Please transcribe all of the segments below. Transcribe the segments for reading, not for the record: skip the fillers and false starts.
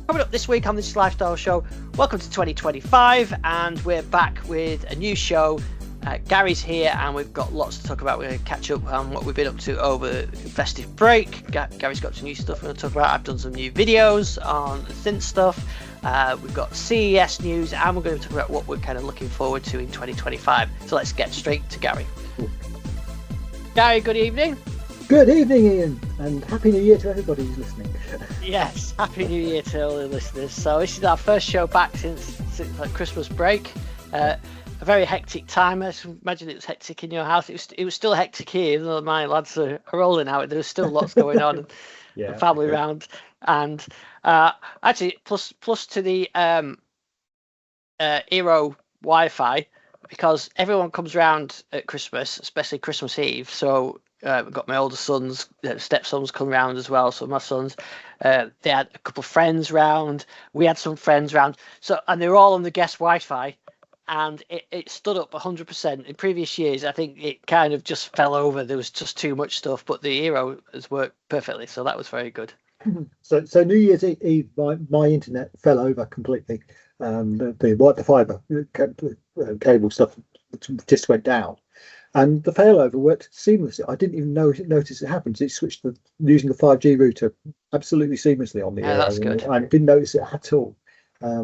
Coming up this week on this lifestyle show, welcome to 2025, and we're back with a new show. Gary's here, and we've got lots to talk about. We're going to catch up on what we've been up to over the festive break. Gary's got some new stuff we're going to talk about. I've done some new videos on synth stuff. We've got CES news, and we're going to talk about what we're kind of looking forward to in 2025. So let's get straight to Gary. Gary, good evening. Good evening, Ian, and Happy New Year to everybody who's listening. Yes, Happy New Year to all the listeners. So this is our first show back since like Christmas break. A very hectic time. I imagine it was hectic in your house. It was still hectic here, even though my lads are rolling out. There's still lots going on, and family around, and actually plus to the Eero Wi-Fi, because everyone comes round at Christmas, especially Christmas Eve. So we've got my older sons, stepsons come round as well. So my sons, they had a couple of friends round. We had some friends round. So, and they were all on the guest Wi-Fi, and it stood up 100%. In previous years, I think it kind of just fell over. There was just too much stuff, but the Eero has worked perfectly. So that was very good. So New Year's Eve, my internet fell over completely. The fibre cable stuff just went down, and the failover worked seamlessly. I didn't even notice it happened. It switched using the 5G router absolutely seamlessly on the air. That's good. I didn't notice it at all.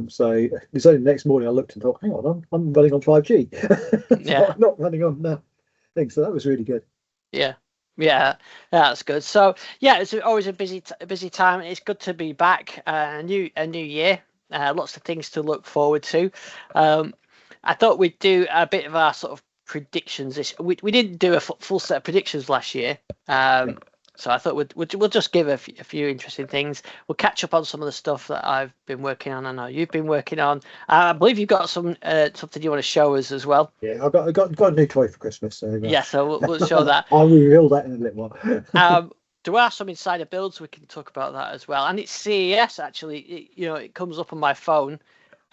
So it was only the next morning I looked and thought, hang on, I'm running on 5G. Yeah. I'm not running on things. So that was really good. Yeah, that's good. So yeah, it's always a busy time. It's good to be back. A new year. Lots of things to look forward to. I thought we'd do a bit of our sort of predictions. We didn't do a full set of predictions last year. So I thought we'll just give a few interesting things. We'll catch up on some of the stuff that I've been working on. I know you've been working on. I believe you've got some something you want to show us as well. Yeah, I've got a new toy for Christmas. So yeah, so we'll show that. I'll reveal that in a little while. There are some insider builds. We can talk about that as well. And it's CES actually. It comes up on my phone.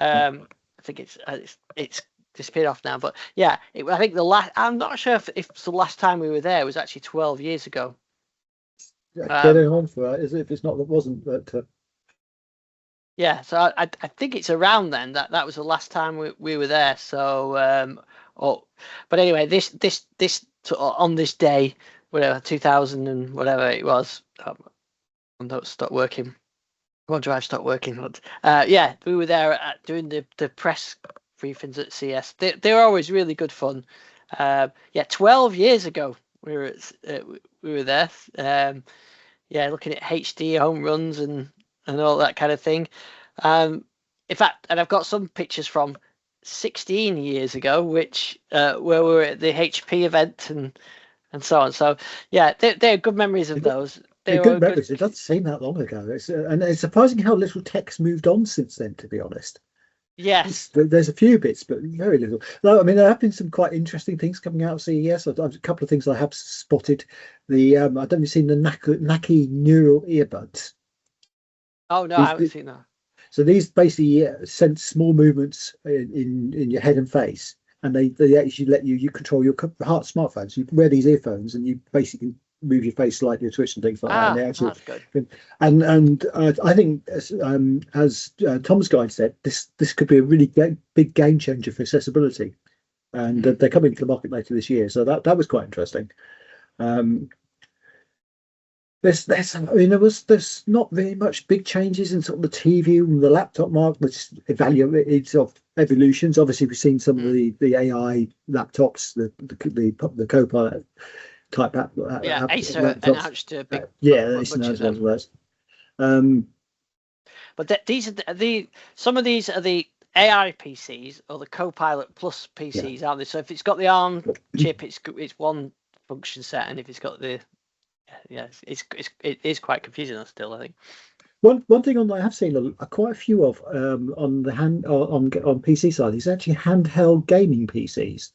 I think it's disappeared off now, but yeah, I think I'm not sure if the last time we were there was actually 12 years ago. Getting on for it, as if it's not that wasn't that. Yeah, so I think it's around then that was the last time we were there. So but anyway, this on this day, whatever 2000 and whatever it was, don't stop working. OneDrive stopped working. But yeah, we were there doing the press briefings at CS. They were always really good fun. 12 years ago we were there. Looking at HD home runs and all that kind of thing. In fact, and I've got some pictures from 16 years ago, which where we were at the HP event and so on. So yeah, they're good memories of those. They're good memories. It doesn't seem that long ago. And it's surprising how little tech's moved on since then, to be honest. Yes, there's a few bits, but very little. No, I mean, there have been some quite interesting things coming out of CES. A couple of things I have spotted. I don't know if you've seen the Naki neural earbuds. Oh no, I haven't seen that. So these basically sense small movements in your head and face, and they actually let you control your smartphones. You wear these earphones, and you basically move your face slightly, twitch and things like that. And that's good. And I think, as Tom's guide said, this could be a really big game changer for accessibility. And they're coming to the market later this year, so that was quite interesting. There's not very much big changes in sort of the TV and the laptop market, which evaluates of evolutions. Obviously, we've seen some of the AI laptops, the Copilot type app. Acer announced a big. Acer announced as well. But these are some of these are the AI PCs or the Copilot Plus PCs, aren't they? So if it's got the ARM chip, it's one function set, and if it's got the it is quite confusing still, I think. One thing I have seen quite a few of on PC side is actually handheld gaming PCs.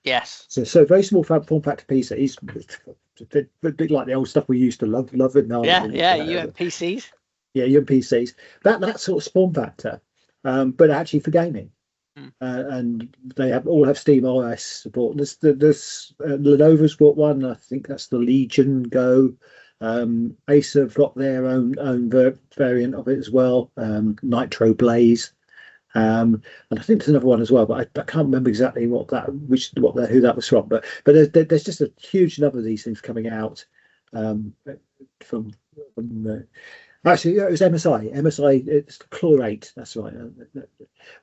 Yes. So very small form factor PCs, a bit like the old stuff we used to love it now. UMPCs. Yeah, UMPCs. That sort of form factor, but actually for gaming. And they all have Steam OS support. Lenovo's bought one. I think that's the Legion Go. Ace have got their own variant of it as well, Nitro Blaze. And I think there's another one as well, but I can't remember exactly who that was from. But there's just a huge number of these things coming out from actually, yeah, it was MSI. MSI, it's Chlorate. That's right.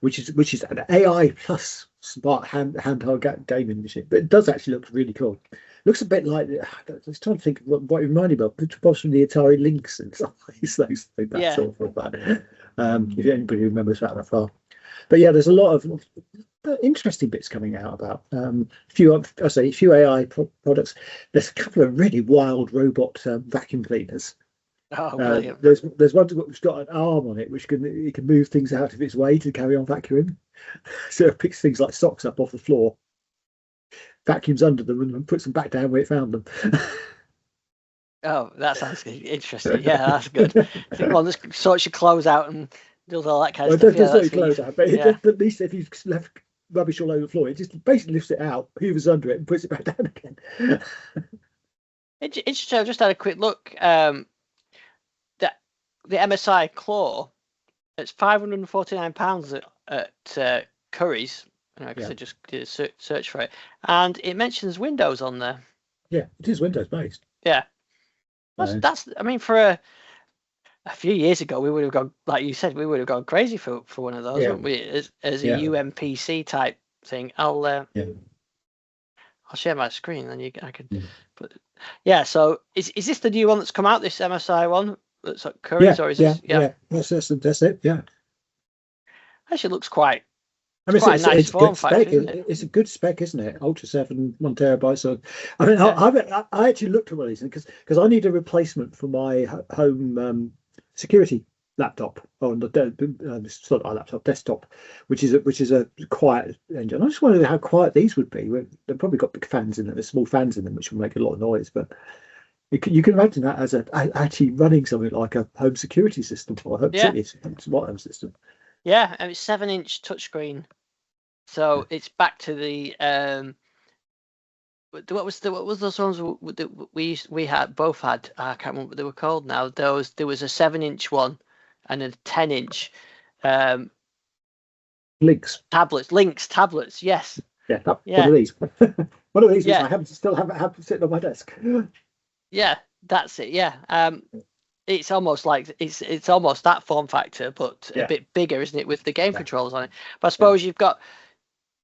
Which is an AI plus smart handheld gaming machine. But it does actually look really cool. Looks a bit like, I was trying to think of what it reminded me of. It was from the Atari Lynx and stuff. That sort of that. If anybody remembers that far. But yeah, there's a lot of interesting bits coming out about a few AI products. There's a couple of really wild robot vacuum cleaners. Oh, brilliant. There's one which got an arm on it, which can move things out of its way to carry on vacuuming. So it picks things like socks up off the floor, vacuums under them, and puts them back down where it found them. Oh, that sounds interesting. Yeah, that's good. I think one that sorts your clothes out and does all that kind of stuff. It does sort your clothes out, but at least if you've left rubbish all over the floor, it just basically lifts it out, hoovers under it, and puts it back down again. Interesting. I just had a quick look. The MSI Claw, it's £549 at Curry's, because I just did a search for it, and it mentions Windows on there. Yeah, it is Windows based. Yeah, that's. I mean, for a few years ago, we would have gone, like you said, we would have gone crazy for one of those, wouldn't we? As a UMPC type thing. I'll share my screen, then I can. Yeah. But yeah, so is this the new one that's come out? This MSI one that's at Curry's, or is this? Yeah, that's it. Yeah. Actually, looks quite. I mean, it's a nice form factor, isn't it? It's a good spec, isn't it? Ultra 7, 1 terabyte. So, I mean, I actually looked at one of these because I need a replacement for my home security laptop on the laptop desktop, which is a quiet engine. I just wondered how quiet these would be. They've probably got big fans in them, there's small fans in them, which will make a lot of noise. But you can imagine that as actually running something like a home security system or a smart home system. Yeah, and it's 7-inch touchscreen, so it's back to the what was those ones that we both had? I can't remember what they were called now. There was a 7-inch one and a 10-inch Lynx tablets. Yes. Yeah. One of these. One of these. Yeah. I still have sitting on my desk. Yeah, that's it. Yeah. It's almost like it's almost that form factor, but a bit bigger, isn't it, with the game controllers on it? But I suppose you've got.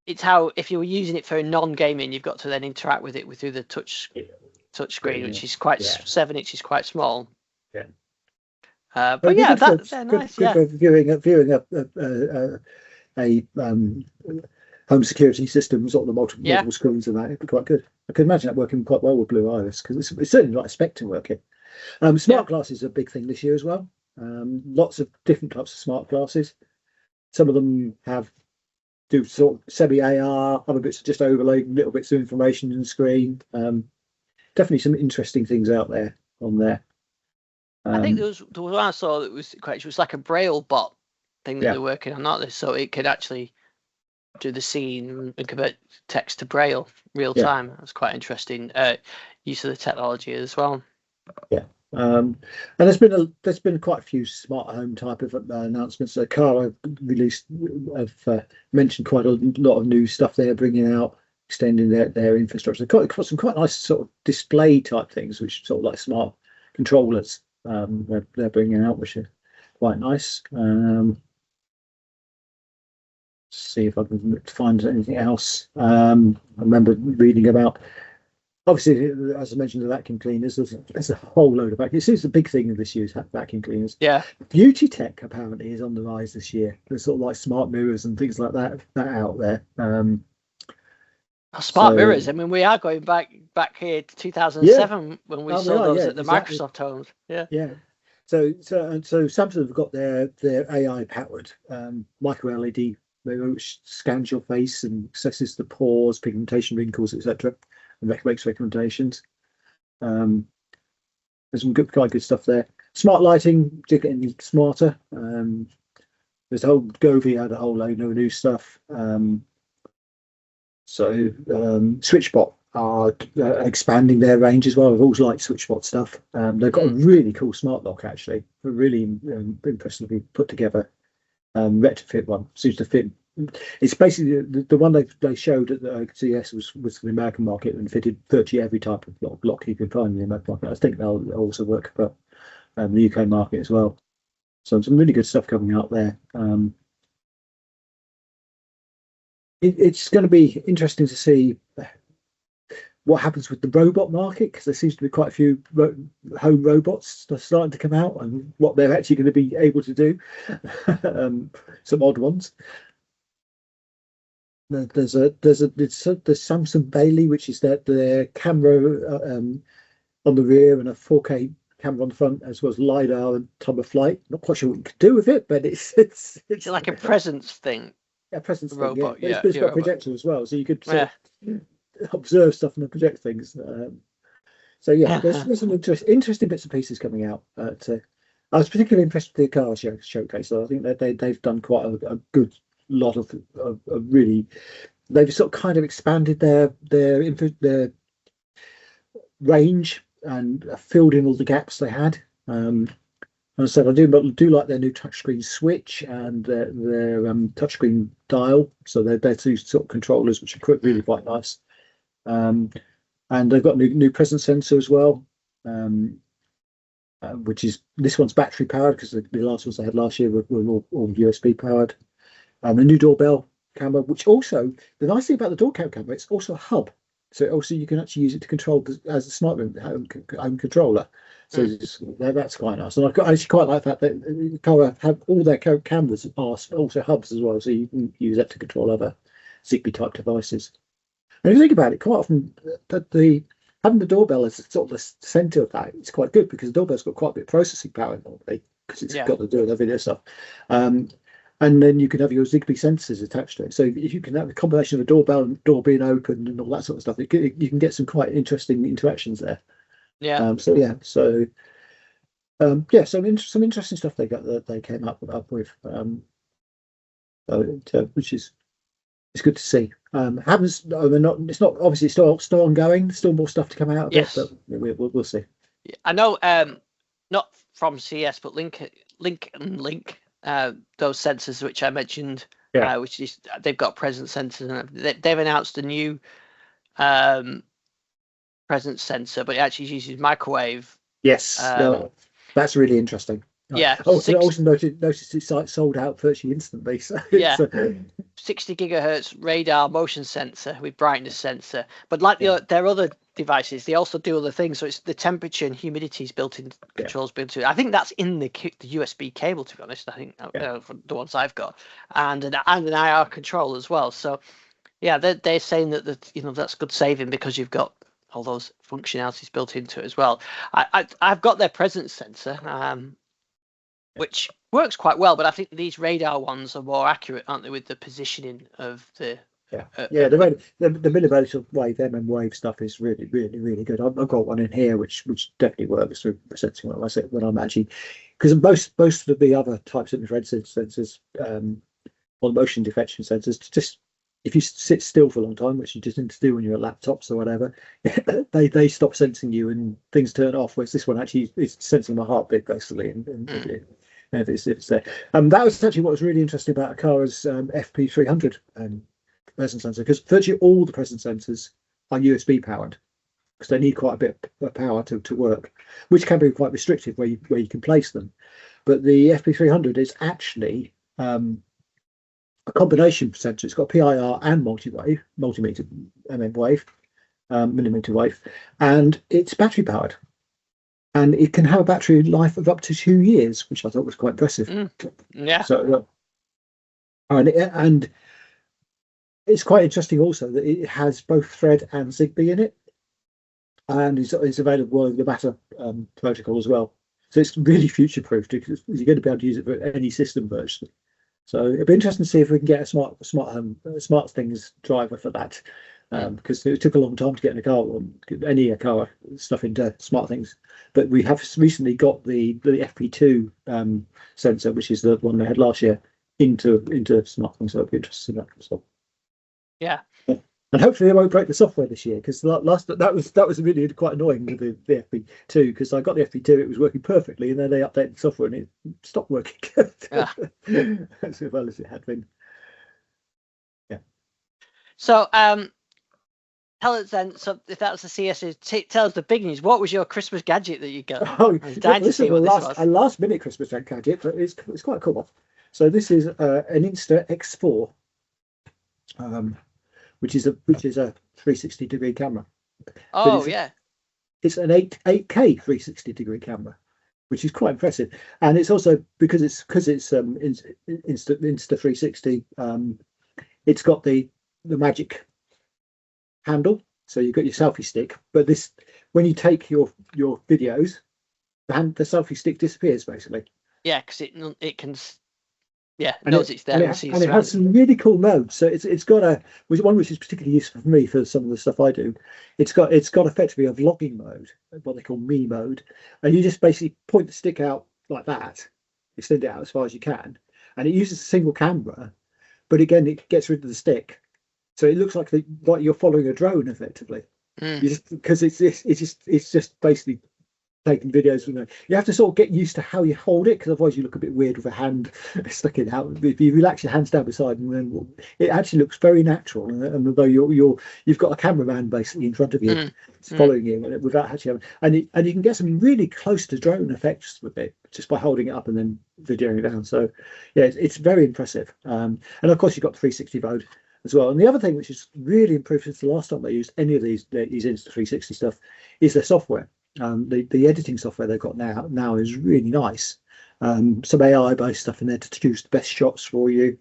It's how if you were using it for non-gaming, you've got to then interact with it through the touch screen, which is quite 7 inches, quite small. Yeah. But they're nice. Good for viewing a home security system, sort of the multiple screens and that. It'd be quite good. I could imagine that working quite well with Blue Iris because it's certainly not expecting working. Smart glasses are a big thing this year as well. Lots of different types of smart glasses. Some of them do sort of semi-AR, other bits just overlaying little bits of information in the screen. Definitely some interesting things out there on there. I think there was one I saw that was it was like a Braille bot thing that they're working on, not this, so it could actually do the scene and convert text to Braille real time. That's quite interesting use of the technology as well. Yeah. And there's been quite a few smart home type of announcements. Kara released have mentioned quite a lot of new stuff they're bringing out, extending their infrastructure. They've got some quite nice sort of display type things, which sort of like smart controllers they're bringing out, which are quite nice. See if I can find anything else. I remember reading about. Obviously, as I mentioned, the vacuum cleaners, there's a whole load of vacuum. It seems the big thing of this year is vacuum cleaners. Yeah. Beauty tech apparently is on the rise this year. There's sort of like smart mirrors and things like that out there. Smart mirrors. I mean, we are going back here to 2007 when we saw those at the Microsoft homes. Yeah. Yeah. So Samsung have got their AI powered micro LED mirror which scans your face and assesses the pores, pigmentation, wrinkles, etc. and makes recommendations. There's some quite good stuff there. Smart lighting, getting smarter. There's a whole Govee had a whole load of new stuff. SwitchBot are expanding their range as well with all light switch spot stuff. They've got a really cool smart lock, actually, a really impressively put together retrofit one. Seems to fit. It's basically the one they showed at the CES was the American market and fitted virtually every type of lock you can find in the American market. I think they'll also work for the UK market as well. So some really good stuff coming out there. It's going to be interesting to see what happens with the robot market, because there seems to be quite a few home robots that are starting to come out, and what they're actually going to be able to do. Some odd ones. There's Samsung Bailey, which is their camera on the rear and a 4K camera on the front, as well as LiDAR and time of flight. Not quite sure what you could do with it, but it's like a presence thing. Yeah, presence robot. Thing, yeah. It's got a projector as well, so you could observe stuff and project things. So yeah, there's some interesting bits and pieces coming out. I was particularly impressed with the car showcase. So I think that they've done quite a good lot of really. They've sort of kind of expanded their range and filled in all the gaps they had. And so I do like their new touchscreen switch and their touchscreen dial. So they're two sort of controllers which are really quite nice. And they've got new presence sensor as well, which is, this one's battery powered, because the last ones they had last year were all USB powered. And the new doorbell camera, which also, the nice thing about the doorbell camera, it's also a hub. So also you can actually use it to control as a smart home controller. So that's quite nice. And I actually quite like that the car have all their cameras are also hubs as well, so you can use that to control other Zigbee type devices. And if you think about it, quite often having the doorbell as sort of the centre of that, it's quite good, because the doorbell's got quite a bit of processing power normally, because it's got to do with the video stuff. And then you can have your Zigbee sensors attached to it. So if you can have a combination of a doorbell and door being open and all that sort of stuff, you can get some quite interesting interactions there. Yeah. So some interesting stuff they came up with, which is good to see. Happens. It's not obviously still ongoing. Still more stuff to come out of it, but we'll see. I know. Not from CS, but Link. Those sensors which I mentioned, which is they've got presence sensors, and they've announced a new presence sensor, but it actually uses microwave. Yes, that's really interesting. Yeah. I also noticed it's sold out virtually instantly. So 60 gigahertz radar motion sensor with brightness sensor. But like their other devices, they also do other things. So it's the temperature and humidity is built in, controls built into it. I think that's in the USB cable, to be honest. I think from the ones I've got, and an IR control as well. So yeah, they're saying that that's good saving, because you've got all those functionalities built into it as well. I've got their presence sensor, which works quite well, but I think these radar ones are more accurate, aren't they, with the positioning of the the millimeter wave wave stuff is really, really, really good. I've got one in here which definitely works for sensing when I'm actually, because most of the other types of infrared sensors, or motion detection sensors, just if you sit still for a long time, which you just need to do when you're at laptops or whatever, they stop sensing you and things turn off. Whereas this one actually is sensing my heartbeat basically, and if it's there. That was actually what was really interesting about Akara's FP300 presence sensor, because virtually all the presence sensors are USB powered, because they need quite a bit of power to work, which can be quite restrictive where you can place them. But the FP300 is actually a combination sensor. It's got PIR and multimeter millimeter wave, and it's battery powered, and it can have a battery life of up to 2 years, which I thought was quite impressive. Yeah. So and it's quite interesting also that it has both Thread and Zigbee in it, and it's available in the Matter protocol as well. So it's really future proof, because you're going to be able to use it for any system virtually. So it'll be interesting to see if we can get a smart things driver for that, because it took a long time to get any Akara stuff into smart things. But we have recently got the FP2 sensor, which is the one they had last year, into smart things. So it'll be interesting to see that as well. Yeah. And hopefully they won't break the software this year, because last that was really quite annoying with the FP2, because I got the FP2, it was working perfectly, and then they updated the software and it stopped working Yeah. as well as it had been. Yeah. So tell us then. So if that was the CS, tell us the big news. What was your Christmas gadget that you got? Oh, I was dying to this see is what this was. a last minute Christmas gadget, but it's quite cool. So this is an Insta X4, which is a 360-degree camera. Oh yeah. It's an 8K 360-degree camera, which is quite impressive. And it's also because it's Insta 360. It's got the magic handle, so you've got your selfie stick. But this, when you take your videos, the selfie stick disappears basically. Yeah, because it can. Yeah, it knows it's there. And it has some really cool modes. So it's got one which is particularly useful for me for some of the stuff I do. It's got effectively a vlogging mode, what they call me mode, and you just basically point the stick out like that, extend it out as far as you can, and it uses a single camera, but again it gets rid of the stick, so it looks like you're following a drone effectively. Because it's just basically taking videos. You have to sort of get used to how you hold it, because otherwise you look a bit weird with a hand sticking out. If you relax your hands down beside, and then it actually looks very natural. And although you've got a cameraman basically in front of you, following you without actually having, and you can get some really close to drone effects with it just by holding it up and then videoing it down. So yeah, it's very impressive. And of course you've got the 360 mode as well. And the other thing which is really improved since the last time they used any of these Insta 360 stuff is their software. The editing software they've got now is really nice. Some AI based stuff in there to choose the best shots for you.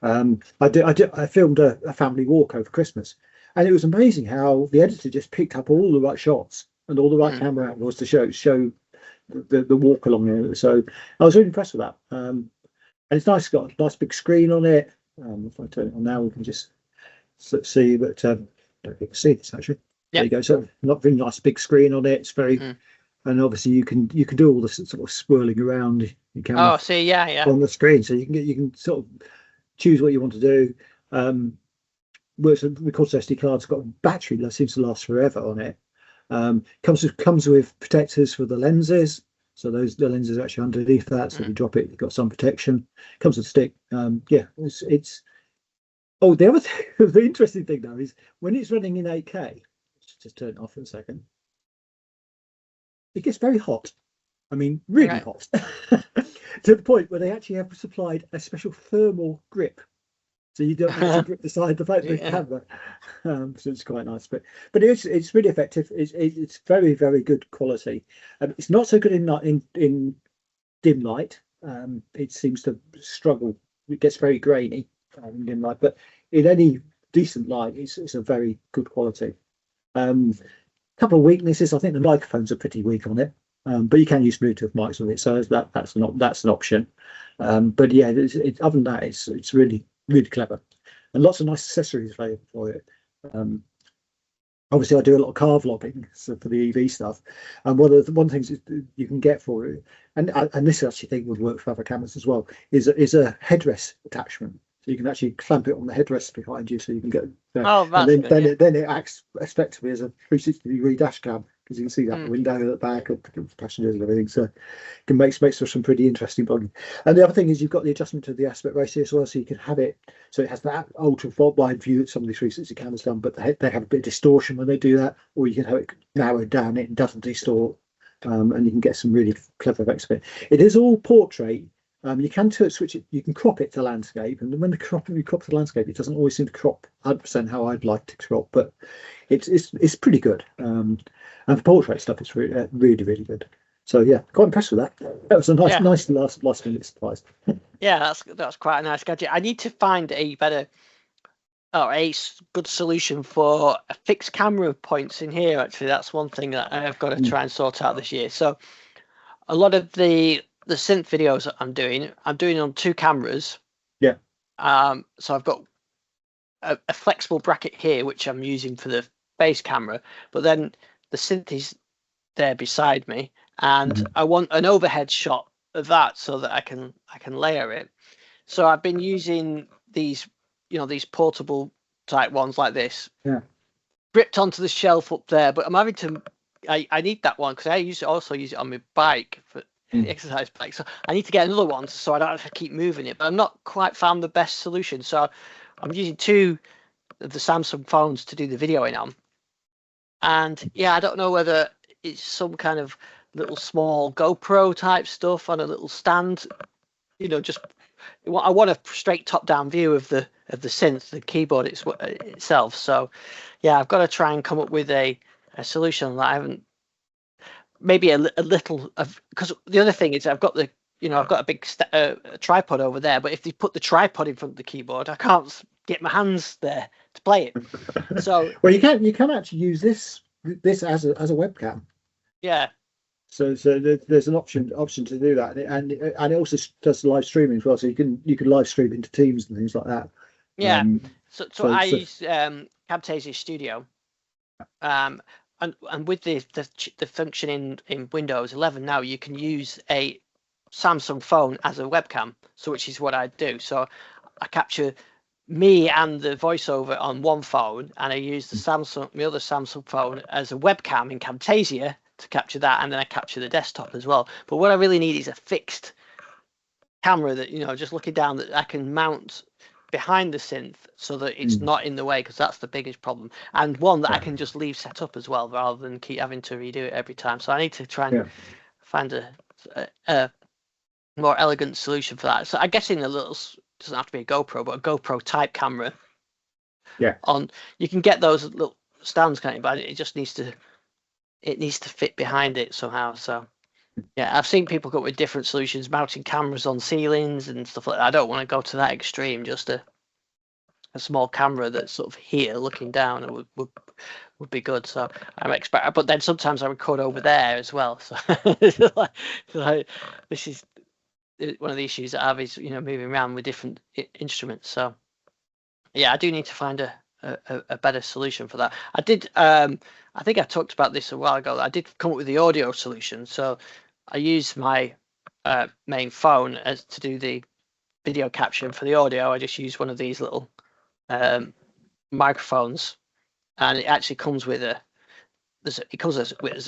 I filmed a family walk over Christmas, and it was amazing how the editor just picked up all the right shots and all the right camera angles to show the walk along there. So I was really impressed with that. And it's nice. It's got a nice big screen on it. If I turn it on now, we can just see. But I don't think you can see this actually. There you go. So not very nice big screen on it. It's very, and obviously you can do all this sort of swirling around your camera. Oh, see, yeah, on the screen, so you can sort of choose what you want to do. Works records SD cards. Got a battery that seems to last forever on it. Comes with protectors for the lenses. So the lenses are actually underneath that. So if you drop it, you've got some protection. Comes with a stick. Yeah, it's. Oh, the other thing, the interesting thing though is when it's running in 8K. Just turn it off for a second. It gets very hot. I mean, really hot. To the point where they actually have supplied a special thermal grip, so you don't have to grip the side of the camera. So it's quite nice, but it's really effective. It's very, very good quality. It's not so good in dim light. It seems to struggle. It gets very grainy in dim light, but in any decent light, it's a very good quality. Couple of weaknesses. I think the microphones are pretty weak on it, but you can use Bluetooth mics with it, so that's an option. But yeah, other than that, it's really clever, and lots of nice accessories available for it. Obviously, I do a lot of car vlogging, so for the EV stuff, and one of the things you can get for it, and this actually thing would work for other cameras as well, is a headrest attachment. So you can actually clamp it on the headrest behind you, so you can get. And then it acts effectively as a 360-degree dash cam, because you can see that window at the back of the passengers and everything. So it can make for some pretty interesting vlogging. And the other thing is you've got the adjustment of the aspect ratio as well, so you can have it so it has that ultra wide view that some of the 360 cameras done, but they have a bit of distortion when they do that, or you can have it narrowed down, it doesn't distort, and you can get some really clever effects of it. It is all portrait. You can switch it. You can crop it to landscape, and when you crop to landscape, it doesn't always seem to crop 100% how I'd like to crop, but it's pretty good. And for portrait stuff, it's really good. So yeah, quite impressed with that. That was a nice last minute surprise. Yeah, that's quite a nice gadget. I need to find a good solution for a fixed camera points in here. Actually, that's one thing that I've got to try and sort out this year. So a lot of the synth videos that I'm doing on two cameras. Yeah. So I've got a flexible bracket here, which I'm using for the base camera, but then the synth is there beside me, and I want an overhead shot of that so that I can layer it. So I've been using these portable type ones like this. Yeah. Gripped onto the shelf up there, but I'm having to. I need that one because I also use it on my bike for the exercise bike. So I need to get another one so I don't have to keep moving it. But I'm not quite found the best solution. So I'm using 2 of the Samsung phones to do the videoing on. And yeah, I don't know whether it's some kind of little small GoPro type stuff on a little stand. Just I want a straight top-down view of the synth, the keyboard itself. So yeah, I've got to try and come up with a solution that I haven't. Maybe a little of, because the other thing is I've got a big tripod over there, but if you put the tripod in front of the keyboard, I can't get my hands there to play it. So well, you can actually use this as a webcam. Yeah. So there's an option to do that, and it also does live streaming as well. So you can live stream into Teams and things like that. Yeah. So I use Camtasia Studio, and with the function in Windows 11 now, you can use a Samsung phone as a webcam. So which is what I do. So I capture me and the voiceover on one phone, and I use the other Samsung phone as a webcam in Camtasia to capture that, and then I capture the desktop as well. But what I really need is a fixed camera that just looking down, that I can mount behind the synth so that it's not in the way, because that's the biggest problem, and one that I can just leave set up as well rather than keep having to redo it every time. So I need to try and find a more elegant solution for that. So I'm guessing doesn't have to be a GoPro, but a GoPro type camera. Yeah. You can get those little stands, can't you? But it just needs to fit behind it somehow. So yeah, I've seen people go with different solutions, mounting cameras on ceilings and stuff like that. I don't want to go to that extreme. Just a small camera that's sort of here looking down would be good. So I'm expect, but then sometimes I record over there as well. So this is one of the issues that I have, is moving around with different instruments. So yeah, I do need to find a better solution for that. I did. I think I talked about this a while ago. I did come up with the audio solution. So I use my main phone to do the video caption for the audio. I just use one of these little microphones, and it actually comes with as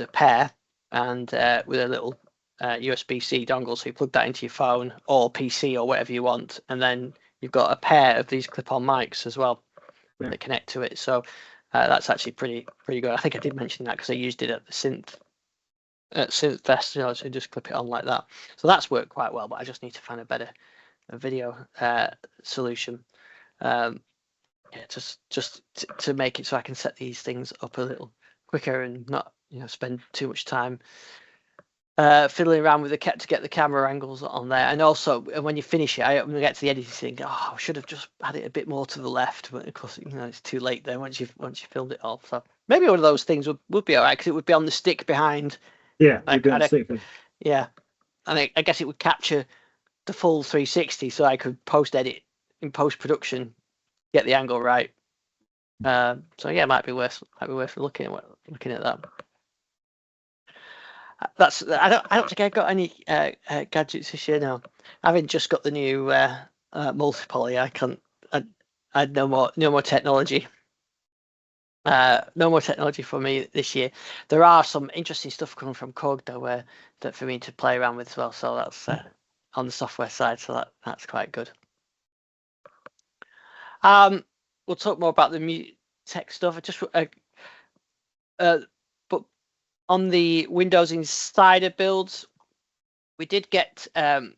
a pair, and with a little USB-C dongle. So you plug that into your phone or PC or whatever you want, and then you've got a pair of these clip-on mics as well that connect to it. So that's actually pretty good. I think I did mention that because I used it at the Synth Fest, so just clip it on like that. So that's worked quite well, but I just need to find a better video solution. Just to make it so I can set these things up a little quicker and not spend too much time fiddling around with to get the camera angles on there. And also when you finish it, when you get to the editing thing, I should have just had it a bit more to the left, but of course it's too late then once you filmed it all. So maybe one of those things would be all right, because it would be on the stick behind. Yeah, yeah, and I guess it would capture the full 360, so I could post edit in post production, get the angle right. So yeah, it might be worth looking at that. I don't think I've got any gadgets this year now. Having just got the new multi-poly, I had no more technology. No more technology for me this year. There are some interesting stuff coming from Korg though, that for me to play around with as well. So that's on the software side. So that's quite good. We'll talk more about the tech stuff. But on the Windows Insider builds, we did get a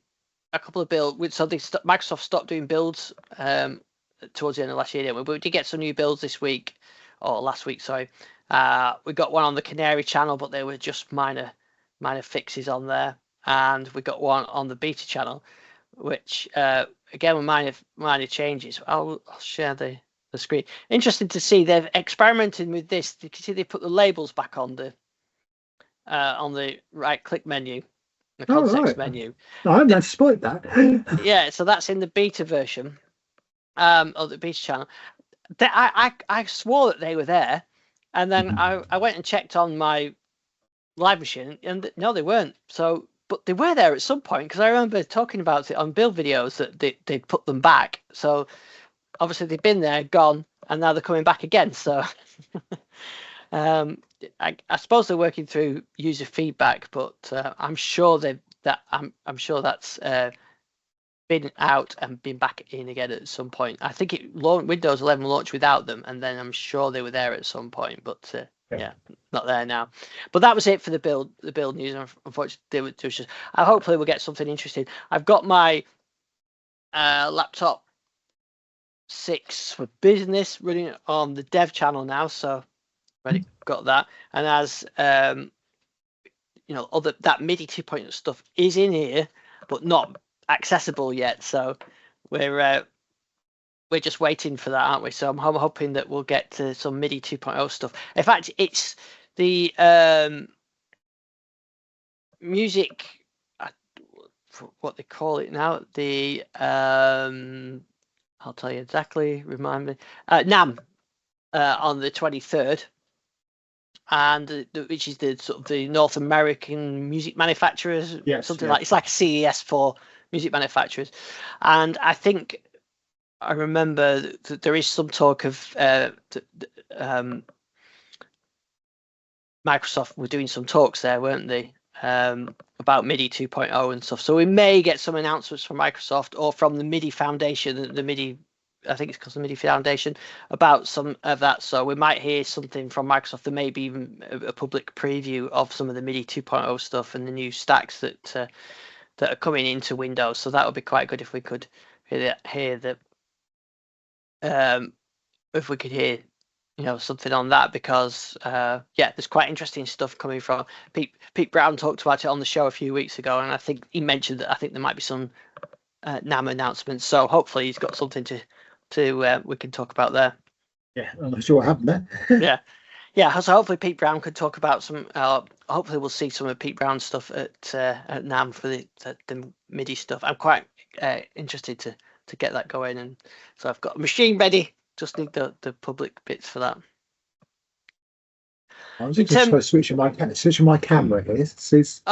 couple of builds. So Microsoft stopped doing builds towards the end of last year, didn't we? But we did get some new builds this week, or last week, sorry. We got one on the Canary channel, but they were just minor fixes on there. And we got one on the Beta channel, which again were minor changes. I'll share the screen. Interesting to see they've experimented with this. You can see they put the labels back on the right click menu, the context menu. No, I haven't exploited that. Yeah, so that's in the beta version of the beta channel. I swore that they were there, and then I went and checked on my live machine, and no, they weren't. So, but they were there at some point, because I remember talking about it on build videos that they'd put them back. So obviously they've been there, gone, and now they're coming back again. So I suppose they're working through user feedback, but I'm sure I'm sure that's been out and been back in again at some point. I think Windows 11 launched without them, and then I'm sure they were there at some point, but yeah, not there now. But that was it for the build news. Unfortunately, hopefully we'll get something interesting. I've got my laptop 6 for business running on the dev channel now, so already got that. And as that MIDI 2.0 stuff is in here, but not accessible yet. So we're just waiting for that, aren't we? So I'm hoping that we'll get to some MIDI 2.0 stuff. In fact, it's the music, what they call it now. The I'll tell you exactly. Remind me. NAMM on the 23rd. And which is the sort of the North American music manufacturers, like it's like a CES for music manufacturers. And I think I remember that there is some talk of Microsoft were doing some talks there, weren't they, about MIDI 2.0 and stuff. So we may get some announcements from Microsoft or from the MIDI Foundation, the MIDI. I think it's called the MIDI Foundation, about some of that. So we might hear something from Microsoft. There may be even a public preview of some of the MIDI 2.0 stuff and the new stacks that are coming into Windows. So that would be quite good if we could hear something on that, because there's quite interesting stuff coming from Pete Brown. Talked about it on the show a few weeks ago, and I think he mentioned that I think there might be some NAMM announcements. So hopefully he's got something to we can talk about there. Yeah, I'm not sure what happened there. yeah. So hopefully Pete Brown could talk about some. Hopefully we'll see some of Pete Brown's stuff at NAMM for the MIDI stuff. I'm quite interested to get that going, and so I've got a machine ready. Just need the public bits for that. I was just switching my camera here. So this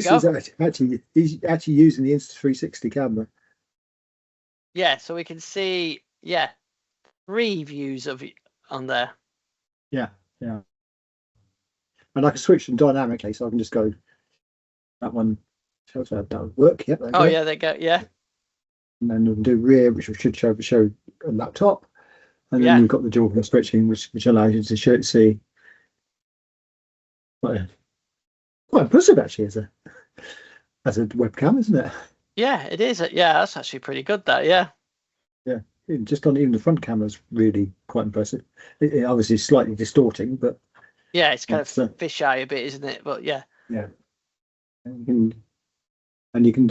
is actually using the Insta360 camera. Yeah, so we can see 3 views of it on there. Yeah. And I can switch them dynamically, so I can just go that one. Shows that don't work. Yep. Yeah, there you go. Yeah. And then we'll do rear, which should show a laptop. And then you've got the dual switching, which allows you to see. Quite impressive, actually, as a webcam, isn't it? Yeah, it is. Yeah, that's actually pretty good. That, yeah. Just on even the front camera is really quite impressive. It obviously is slightly distorting, but yeah, it's kind of fisheye a bit, isn't it? But yeah. And you can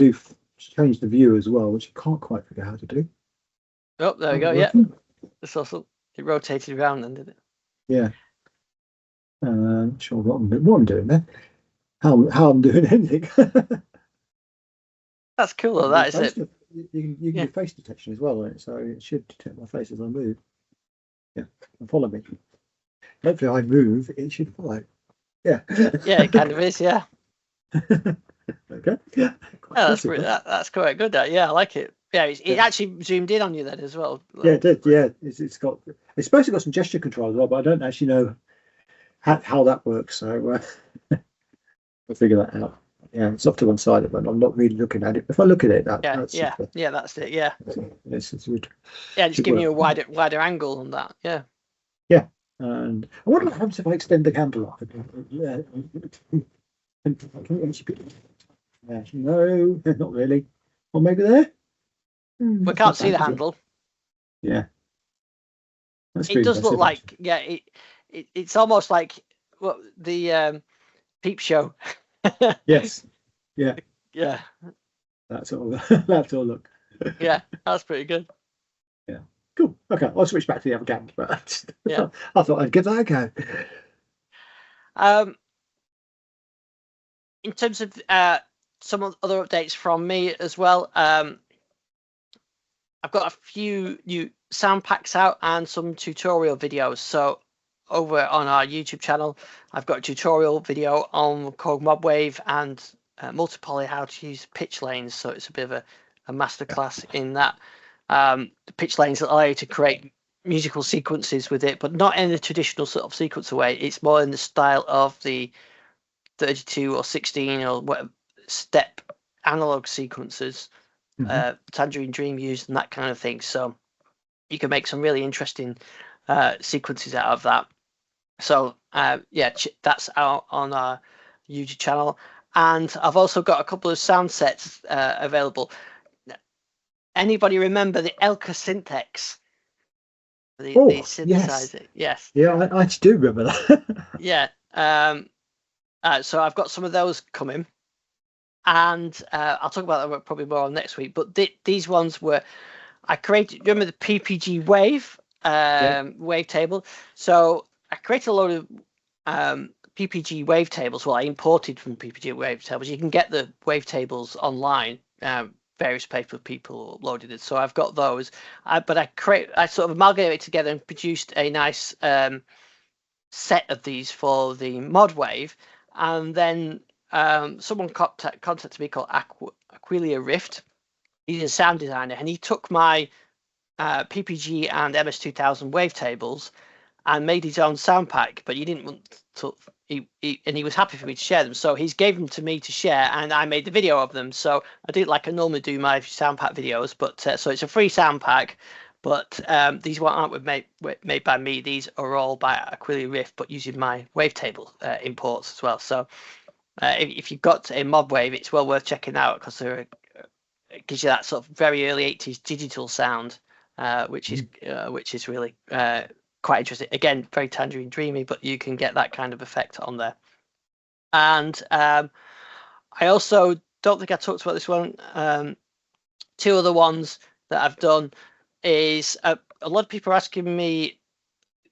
change the view as well, which you can't quite figure out how to do. Oh, there we go. Yeah. It's also it rotated around then, did it? Yeah. Not sure what I'm doing there. How I'm doing anything. That's cool though, that is it. You can do face detection as well, right? So it should detect my face as I move. Yeah, and follow me. Hopefully I move, it should follow. Yeah. Yeah, it kind of is, yeah. Okay. Yeah. That's quite good. Yeah, I like it. Yeah, it actually zoomed in on you then as well. Yeah, it did. Yeah, it's supposed to got some gesture control as well, but I don't actually know how that works. So we'll figure that out. Yeah, it's off to one side, but I'm not really looking at it. If I look at it, that's it. Yeah, it's good. Yeah, just giving you a wider angle on that. Yeah. Yeah, and I wonder what happens if I extend the handle off. Yeah. No, not really. Or maybe there. We can't see the handle. Yeah. It does look like it's almost like the Peep Show. Yes. Yeah. Yeah. That's all look. Yeah, that's pretty good. Yeah. Cool. Okay, I'll switch back to the other camera, but I thought I'd give that a go. In terms of some other updates from me as well, I've got a few new sound packs out and some tutorial videos. So over on our YouTube channel, I've got a tutorial video on Korg Mobwave and Multipoly, how to use pitch lanes. So it's a bit of a masterclass in that. The pitch lanes allow you to create musical sequences with it, but not in the traditional sort of sequencer way. It's more in the style of the 32 or 16 or whatever step analog sequences, Tangerine Dream used and that kind of thing. So you can make some really interesting sequences out of that. So yeah, that's out on our YouTube channel. And I've also got a couple of sound sets available. Anybody remember the Elka Synthex? The synthesizer? Yes. Yes. Yeah, I actually do remember that. Yeah. So I've got some of those coming. And I'll talk about that probably more on next week. But these ones were, I created, remember the PPG Wave wavetable? So I created a load of PPG wavetables. Well, I imported from PPG wavetables. You can get the wavetables online. Various people uploaded it. So I've got those. But I sort of amalgamated together and produced a nice set of these for the mod wave. And then someone contacted me called Aquilia Rift. He's a sound designer, and he took my PPG and MS2000 wavetables and made his own sound pack, but he didn't want to. He was happy for me to share them, so he's gave them to me to share, and I made the video of them. So I do it like I normally do my sound pack videos, but so it's a free sound pack. But these aren't made by me. These are all by Aquilia Rift, but using my wavetable imports as well. So if you've got a mod wave, it's well worth checking out because it gives you that sort of very early 80s digital sound, which is really quite interesting. Again, very Tangerine Dreamy, but you can get that kind of effect on there. And I also don't think I talked about this one. Two other ones that I've done is a lot of people are asking me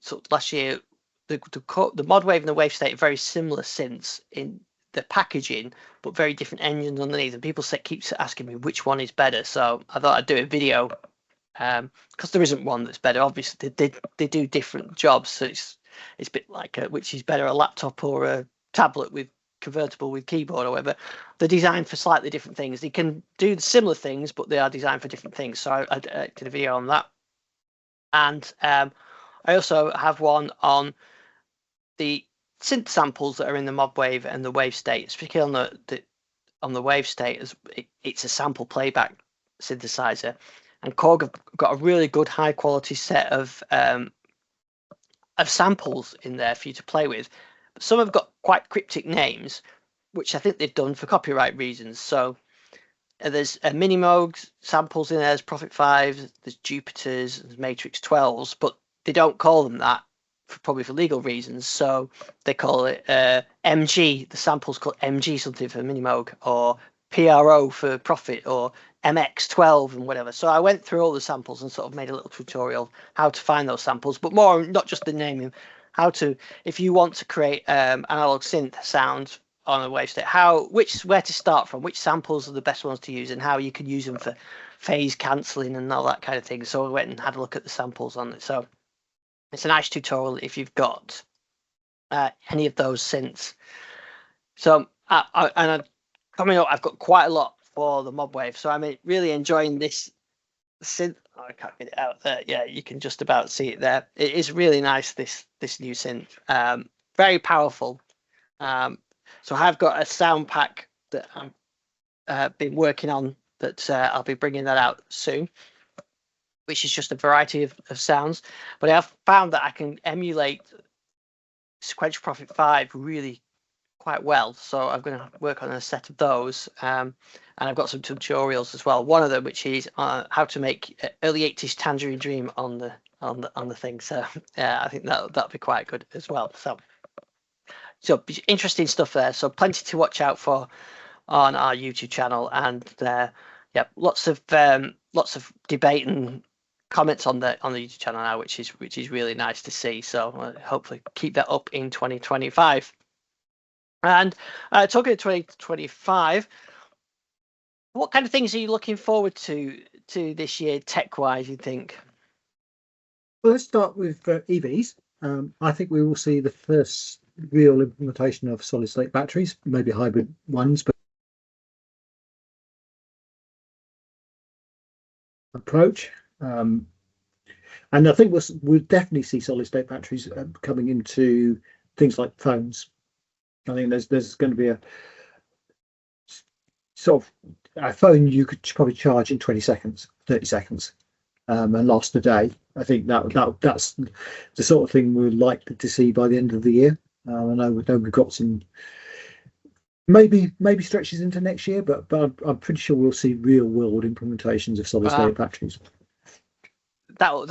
sort of last year, the mod wave and the wave state are very similar synths in the packaging, but very different engines underneath. And people keep asking me which one is better. So I thought I'd do a video because there isn't one that's better. Obviously, they do different jobs. So it's a bit like which is better, a laptop or a tablet with convertible with keyboard or whatever. They're designed for slightly different things. They can do similar things, but they are designed for different things. So I did a video on that. And I also have one on the synth samples that are in the mod wave and the wave state, particularly on the wave state, it's a sample playback synthesizer, and Korg have got a really good high quality set of samples in there for you to play with. But some have got quite cryptic names, which I think they've done for copyright reasons. So there's Minimoog samples in there, there's Prophet 5s, there's Jupiters, there's Matrix 12s, but they don't call them that probably for legal reasons. So they call it MG. The sample's called MG something for Minimoog, or PRO for Prophet, or MX12 and whatever. So I went through all the samples and sort of made a little tutorial how to find those samples, but more not just the naming, how to, if you want to create analog synth sounds on a wave state, where to start from, which samples are the best ones to use, and how you can use them for phase cancelling and all that kind of thing. So I went and had a look at the samples on it. So it's a nice tutorial if you've got any of those synths. So coming up, I've got quite a lot for the mod wave. So I'm really enjoying this synth. Oh, I can't get it out there. Yeah, you can just about see it there. It is really nice, this new synth. Very powerful. So I've got a sound pack that I've been working on that I'll be bringing that out soon, which is just a variety of sounds. But I've found that I can emulate Sequential Prophet 5 really quite well. So I'm going to work on a set of those. And I've got some tutorials as well. One of them, which is how to make early 80s Tangerine Dream on the thing. So I think that'll be quite good as well. So interesting stuff there. So plenty to watch out for on our YouTube channel, and lots of debate and comments on the YouTube channel now, which is really nice to see. So hopefully keep that up in 2025. And talking of 2025, what kind of things are you looking forward to this year, tech-wise, you think? Well, let's start with EVs. I think we will see the first real implementation of solid-state batteries, maybe hybrid ones, but approach. And I think we'll definitely see solid state batteries coming into things like phones. I think there's going to be a sort of a phone you could probably charge in 20 seconds, 30 seconds, and last a day. I think that's the sort of thing we're likely to see by the end of the year. I know we've got some maybe stretches into next year, but I'm pretty sure we'll see real world implementations of solid state batteries. That'll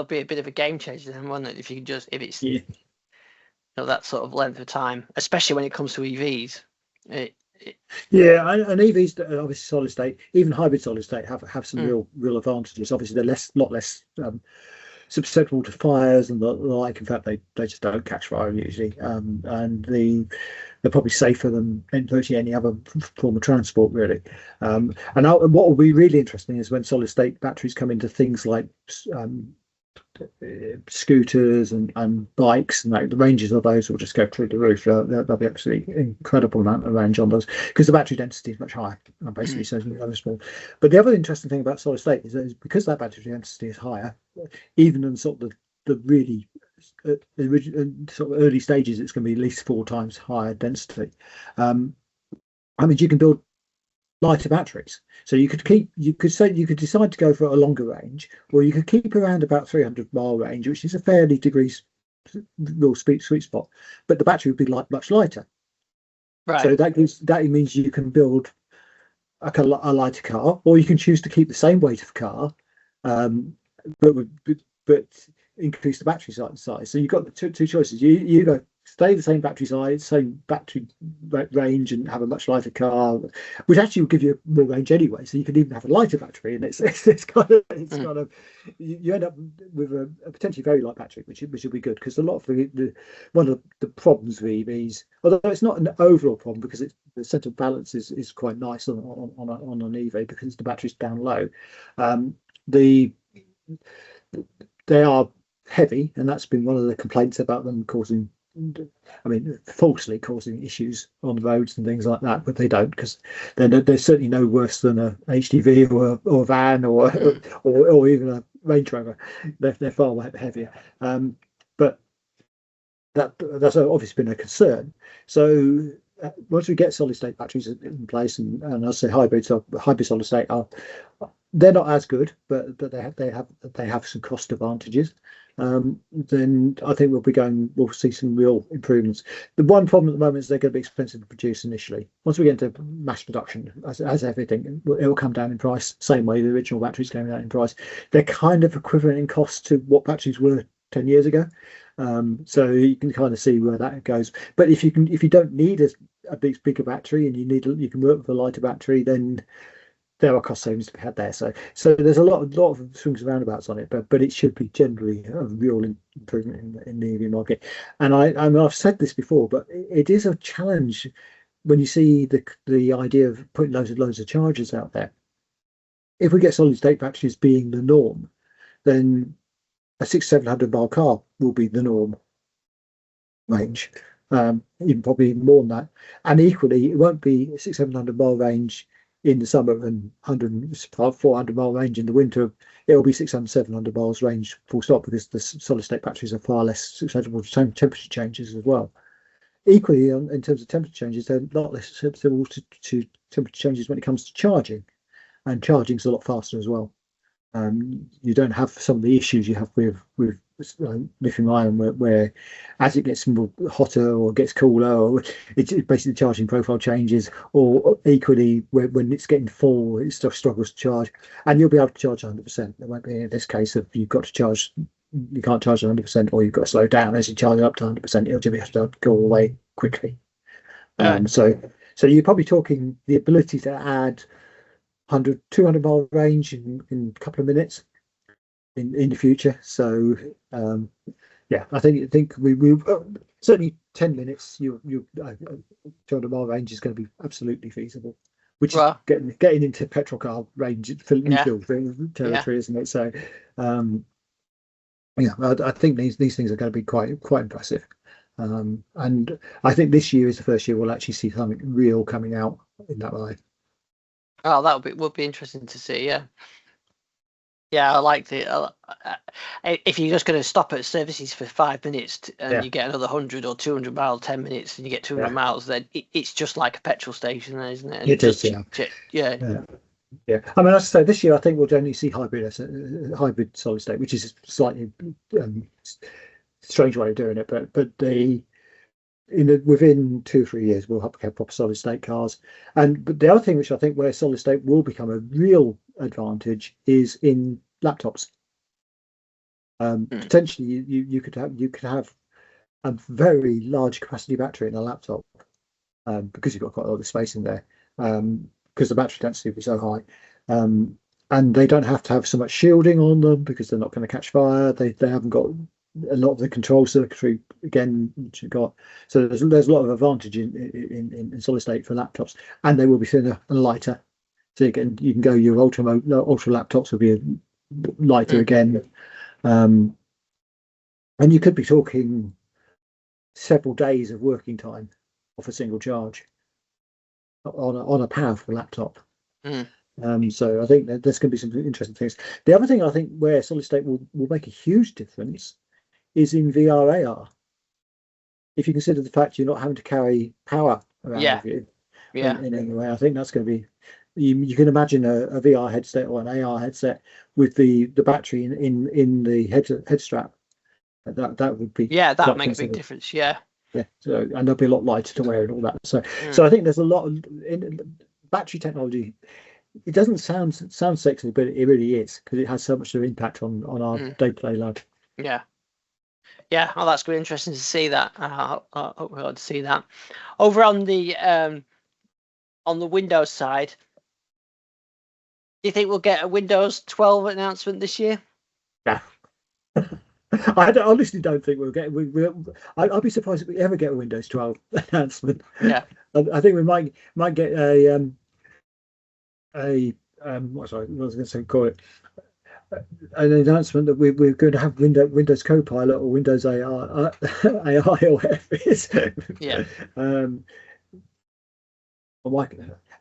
be a bit of a game changer then, won't it? If it's Yeah. That sort of length of time, especially when it comes to EVs. Yeah, and EVs, obviously solid state, even hybrid solid state have some real advantages. Obviously, they're lot less susceptible to fires and the like. In fact, they just don't catch fire usually, and they're probably safer than virtually any other form of transport, really. And what will be really interesting is when solid state batteries come into things like scooters and bikes, and the ranges of those will just go through the roof. There'll be absolutely incredible amount of range on those because the battery density is much higher, basically. So it's very small. But the other interesting thing about solid state is because that battery density is higher, even in sort of the really sort of early stages, it's going to be at least 4 times higher density. I mean, you can build lighter batteries, so you could decide to go for a longer range, or you could keep around about 300-mile range, which is a fairly real sweet spot, but the battery would be much lighter. Right. So that means you can build a lighter car, or you can choose to keep the same weight of car, but increase the battery size. So you've got the two choices. You go stay the same battery size, same battery range, and have a much lighter car, which actually will give you more range anyway. So you can even have a lighter battery, and it's kind of you end up with a potentially very light battery, which will be good, because a lot of one of the problems with EVs, although it's not an overall problem because the centre of balance is quite nice on an EV because the battery's down low. They are heavy, and that's been one of the complaints about them falsely causing issues on the roads and things like that, but they don't, because they're certainly no worse than a HGV or a van or even a Range Rover. They're far heavier, but that's obviously been a concern. So once we get solid state batteries in place, and I say hybrid solid state they're not as good, but they have some cost advantages. Then I think we'll see some real improvements. The one problem at the moment is they're going to be expensive to produce initially. Once we get into mass production, as everything, it will come down in price, same way the original batteries came down in price. They're kind of equivalent in cost to what batteries were 10 years ago. So you can kind of see where that goes. But if you don't need a bigger battery, and you can work with a lighter battery, then there are cost savings to be had there. So there's a lot of swings and roundabouts on it, but it should be generally a real improvement in the EV market. And I've said this before, but it is a challenge when you see the idea of putting loads of chargers out there. If we get solid state batteries being the norm, then a 600-700-mile car will be the norm range, even probably more than that. And equally, it won't be 600-700-mile range in the summer and 400-mile range in the winter. It'll be 600-700 miles range full stop, because the solid state batteries are far less susceptible to temperature changes as well. Equally, in terms of temperature changes, they're a lot less susceptible to temperature changes when it comes to charging, and charging's a lot faster as well. You don't have some of the issues you have with lithium ion, where as it gets more hotter or gets cooler, or it's basically the charging profile changes, or equally when it's getting full, it struggles to charge, and you'll be able to charge 100%. There won't be in this case of you can't charge 100%, or you've got to slow down as you charge it up to 100%. It'll just be able to go away quickly. So you're probably talking the ability to add 200-mile range in a couple of minutes in the future. So I think we certainly 10 minutes. You 200-mile range is going to be absolutely feasible, which is getting into petrol car range territory, isn't it? So I think these things are going to be quite impressive. And I think this year is the first year we'll actually see something real coming out in that way. Oh, would be interesting to see. Yeah. Yeah, I like the. If you're just going to stop at services for 5 minutes and Yeah, you get another 100 or 200 miles, 10 minutes, and you get 200 yeah, miles, then it's just like a petrol station, then, isn't it? And it it does, is. Yeah, yeah, yeah, yeah. I mean, as I say, this year I think we'll generally see hybrid solid state, which is a slightly um, strange way of doing it, but within 2 or 3 years we'll have proper solid state cars. But the other thing which I think where solid state will become a real advantage is in laptops. mm, Potentially, you could have a very large capacity battery in a laptop, because you've got quite a lot of space in there, because the battery density will be so high. Um, and they don't have to have so much shielding on them because they're not going to catch fire. They haven't got a lot of the control circuitry again, which you've got. So there's a lot of advantage in solid state for laptops, and they will be thinner and lighter. So you can go your ultra laptops will be lighter mm. again. Um, and you could be talking several days of working time off a single charge on a powerful laptop. Mm. So I think that there's going to be some interesting things. The other thing I think where solid state will make a huge difference is in VR AR. If you consider the fact you're not having to carry power around Yeah, with you yeah, in any way, I think that's going to be. You can imagine a VR headset or an AR headset with the battery in the head strap. That would be yeah. That'd quite make a big considerable. difference. Yeah. Yeah, so and they'll be a lot lighter to wear and all that. So Mm. I think there's a lot of battery technology. It doesn't sound sexy, but it really is because it has so much of an impact on our Mm. day-to-day life. Yeah, yeah. Oh, that's going to be interesting to see that. I hope we'll to see that. Over on the Windows side, do you think we'll get a Windows 12 announcement this year? Yeah, honestly don't think we'll get. I'll be surprised if we ever get a Windows 12 announcement. Yeah, I think we might get a what was I going to say? Call it an announcement that we're going to have Windows Copilot or Windows AI, AI or whatever it is. yeah, um,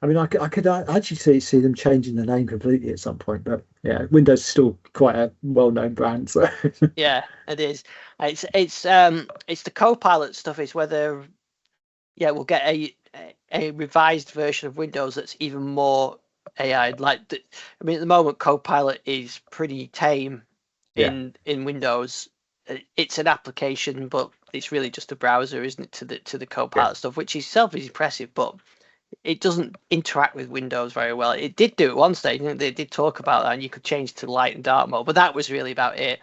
I mean, I could actually see them changing the name completely at some point, but yeah, Windows is still quite a well-known brand. So yeah. It is. It's the Copilot stuff. Is whether we'll get a revised version of Windows that's even more AI. I mean, at the moment, Copilot is pretty tame yeah, in Windows. It's an application, but it's really just a browser, isn't it? To the yeah, Copilot stuff, which itself is impressive, but it doesn't interact with Windows very well. It did do it one stage, and they did talk about that, and you could change to light and dark mode, but that was really about it.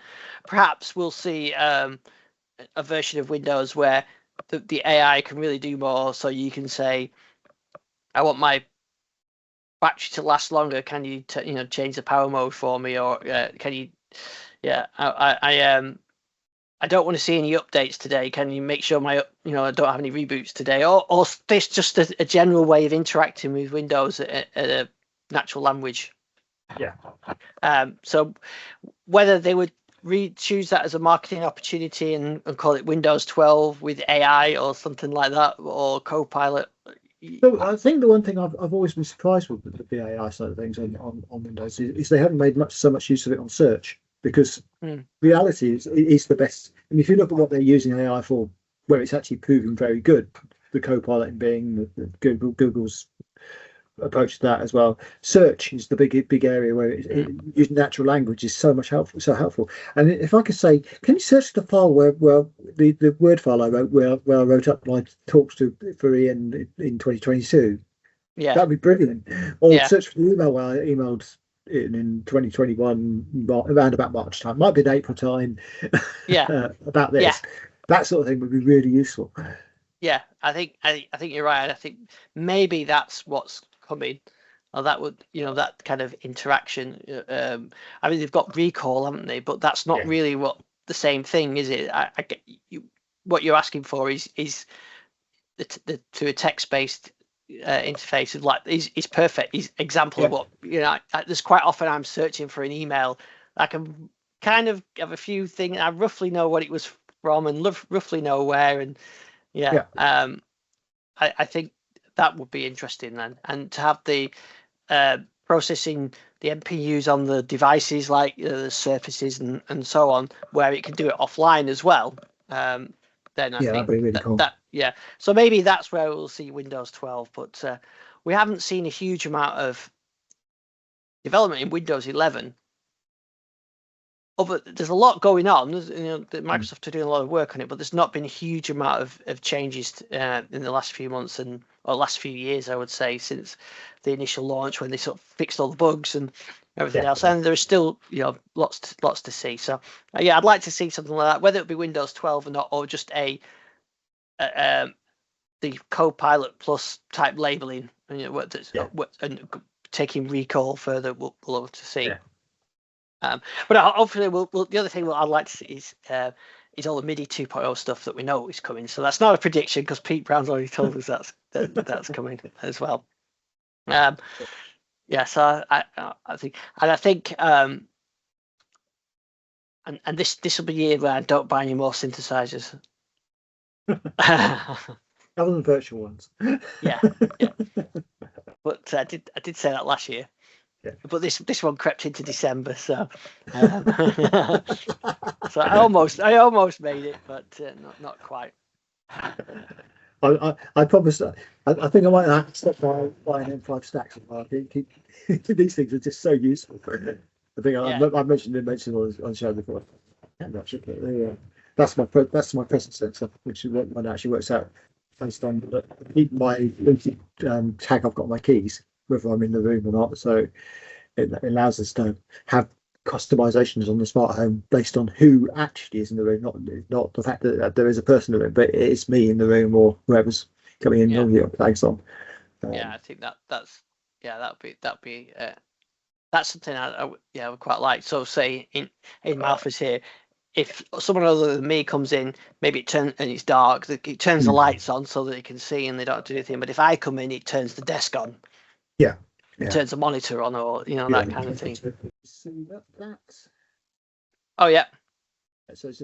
Perhaps we'll see a version of Windows where the AI can really do more. So you can say, I want my battery to last longer. Can you change the power mode for me, or can you? Yeah, I don't want to see any updates today. Can you make sure I don't have any reboots today, or this just a general way of interacting with Windows at a natural language. yeah. So whether they would choose that as a marketing opportunity and call it Windows 12 with AI or something like that, or Copilot. So I think the one thing I've always been surprised with the AI side of things on Windows is they haven't made so much use of it on search because reality is the best. And if you look at what they're using AI for, where it's actually proven very good, the Copilot being the Google's approach to that as well. Search is the big area where using natural language is so helpful. And if I could say, can you search the file where the Word file I wrote where I wrote up my talks for Ian in 2022? Yeah, That'd be brilliant. Or yeah, search for the email where I emailed in 2021 around about March time, might be in April time, yeah, about yeah, this. That sort of thing would be really useful. yeah. I think you're right. I think maybe that's what's coming. Or that would, that kind of interaction. I mean, they've got recall, haven't they? But that's not Yeah. really what the same thing, is it? What you're asking for is to a text-based interface of is perfect. Is example of Yeah. what there's quite often I'm searching for an email. I can kind of have a few things. I roughly know what it was from and roughly know where. And Yeah. I think that would be interesting then. And to have the processing the NPUs on the devices like the Surfaces and so on, where it can do it offline as well. Then I think that'd be really cool. So maybe that's where we'll see Windows 12, but we haven't seen a huge amount of development in Windows 11. There's a lot going on. Microsoft are doing a lot of work on it, but there's not been a huge amount of changes in the last few months or last few years, I would say, since the initial launch when they sort of fixed all the bugs and everything else. And there is still lots to see. So I'd like to see something like that, whether it be Windows 12 or not, or just the Copilot Plus type labeling, and taking recall further. We'll love to see. Yeah. But hopefully, the other thing I'd like to see is all the MIDI 2.0 stuff that we know is coming. So that's not a prediction because Pete Brown's already told us that's coming as well. So I think, and this will be a year where I don't buy any more synthesizers. Other than virtual ones. Yeah. But I did say that last year. Yeah. But this one crept into December, so so I almost made it, but not quite. I promise. I think I might have to stop buying M5 stacks. These things are just so useful. I think I mentioned on the show before. That's my present sensor, which is what actually works out based on my tag I've got on my keys, whether I'm in the room or not. So it allows us to have customizations on the smart home based on who actually is in the room, not the fact that there is a person in the room, but it's me in the room or whoever's coming in on your flags on. I think that's something I would quite like. So say in my office here, if someone other than me comes in, maybe it turns and it's dark, it turns the lights on so that they can see and they don't do anything. But if I come in, it turns the desk on. Yeah. It turns the monitor on, or that kind of thing. See that's. Oh yeah. So it's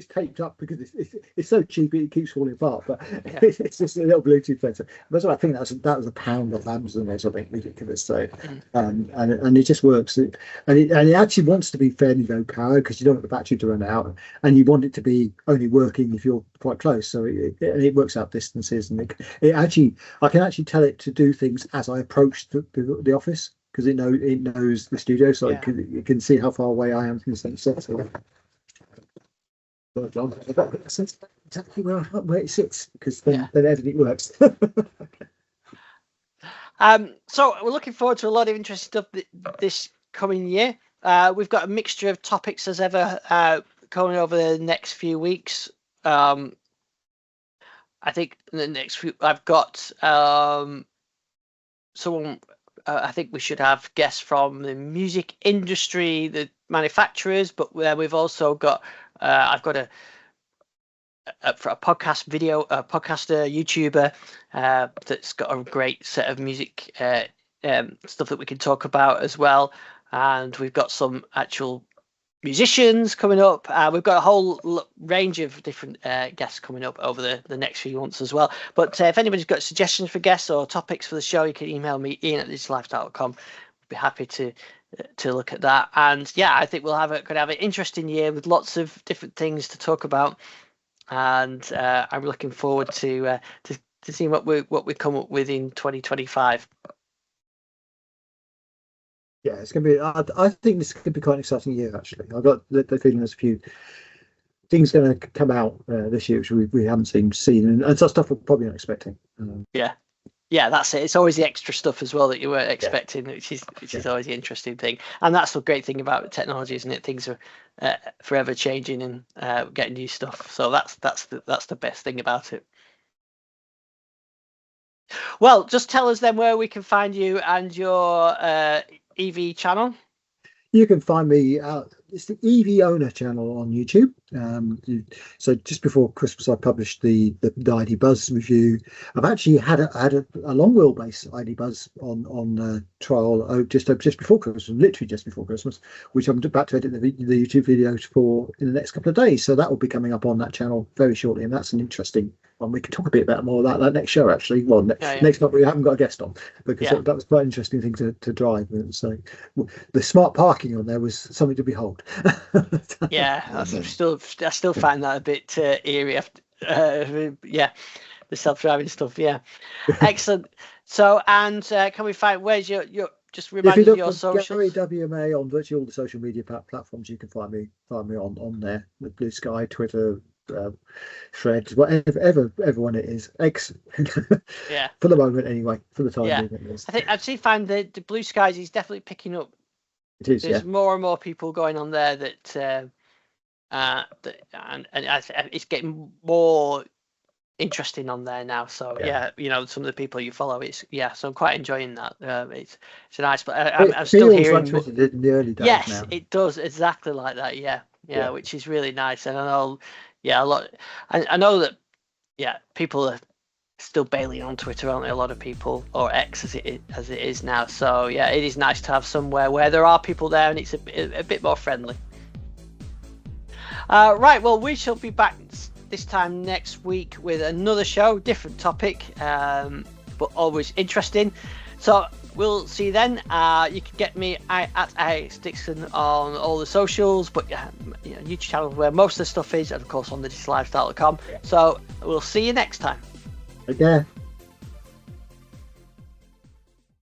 taped up because it's so cheap it keeps falling apart. But it's just a little Bluetooth sensor. But I think that was £1 off Amazon or something ridiculous. So and it just works. And it actually wants to be fairly low power because you don't want the battery to run out, and you want it to be only working if you're quite close. So it works out distances, and I can actually tell it to do things as I approach the office because it knows the studio, so it can see how far away I am from the sensor. So, exactly where it sits because then everything works. So we're looking forward to a lot of interesting stuff this coming year. We've got a mixture of topics as ever coming over the next few weeks. I think in the next few I've got someone. I think we should have guests from the music industry, the manufacturers, but we've also got. I've got a podcaster, YouTuber that's got a great set of music stuff that we can talk about as well. And we've got some actual musicians coming up. We've got a whole range of different guests coming up over the next few months as well. But if anybody's got suggestions for guests or topics for the show, you can email me, ian@digitalifestyle.com. I'd be happy to look at that. And I think we'll could have an interesting year with lots of different things to talk about. And I'm looking forward to seeing what we come up with in 2025. Yeah, it's going to be. I think this could be quite an exciting year. Actually, I've got the feeling there's a few things going to come out this year which we haven't seen, and some stuff we're probably not expecting. Yeah, that's it. It's always the extra stuff as well that you weren't expecting, which is always the interesting thing. And that's the great thing about technology, isn't it? Things are forever changing and getting new stuff. So that's the best thing about it. Well, just tell us then where we can find you and your EV channel. You can find me it's the EV Owner channel on YouTube. So just before Christmas, I published the ID Buzz review. I've actually had a long wheelbase ID Buzz on trial just before Christmas, literally just before Christmas, which I'm about to edit the YouTube videos for in the next couple of days. So that will be coming up on that channel very shortly, and that's an interesting And we can talk a bit about more about that next show, actually. Well, next month we haven't got a guest on, because that was quite an interesting thing to drive. So the smart parking on there was something to behold. I still find that a bit eerie. The self-driving stuff. Yeah, excellent. So, and can we find where's your just remind me of your socials? Garry WMA on virtually all the social media platforms. You can find me on there. The Blue Sky, Twitter, Threads, whatever everyone it is. X. For the moment, anyway. For the time being, at least. I think I've find the Blue Skies is definitely picking up. It is. There's more and more people going on there that and it's getting more interesting on there now. So some of the people you follow, so I'm quite enjoying that. It's a nice, but I'm still hearing like in the early days. Yes, now. it does exactly like that. Yeah, which is really nice. And I know, a lot. I know that people are still bailing on Twitter, aren't they? A lot of people, or X as it is now. So it is nice to have somewhere where there are people there and it's a bit more friendly. Right, well, we shall be back this time next week with another show, different topic, but always interesting. So we'll see you then. You can get me at Alex Dixon on all the socials, but YouTube channel where most of the stuff is, and of course on thedigital lifestyle.com. So we'll see you next time. Okay.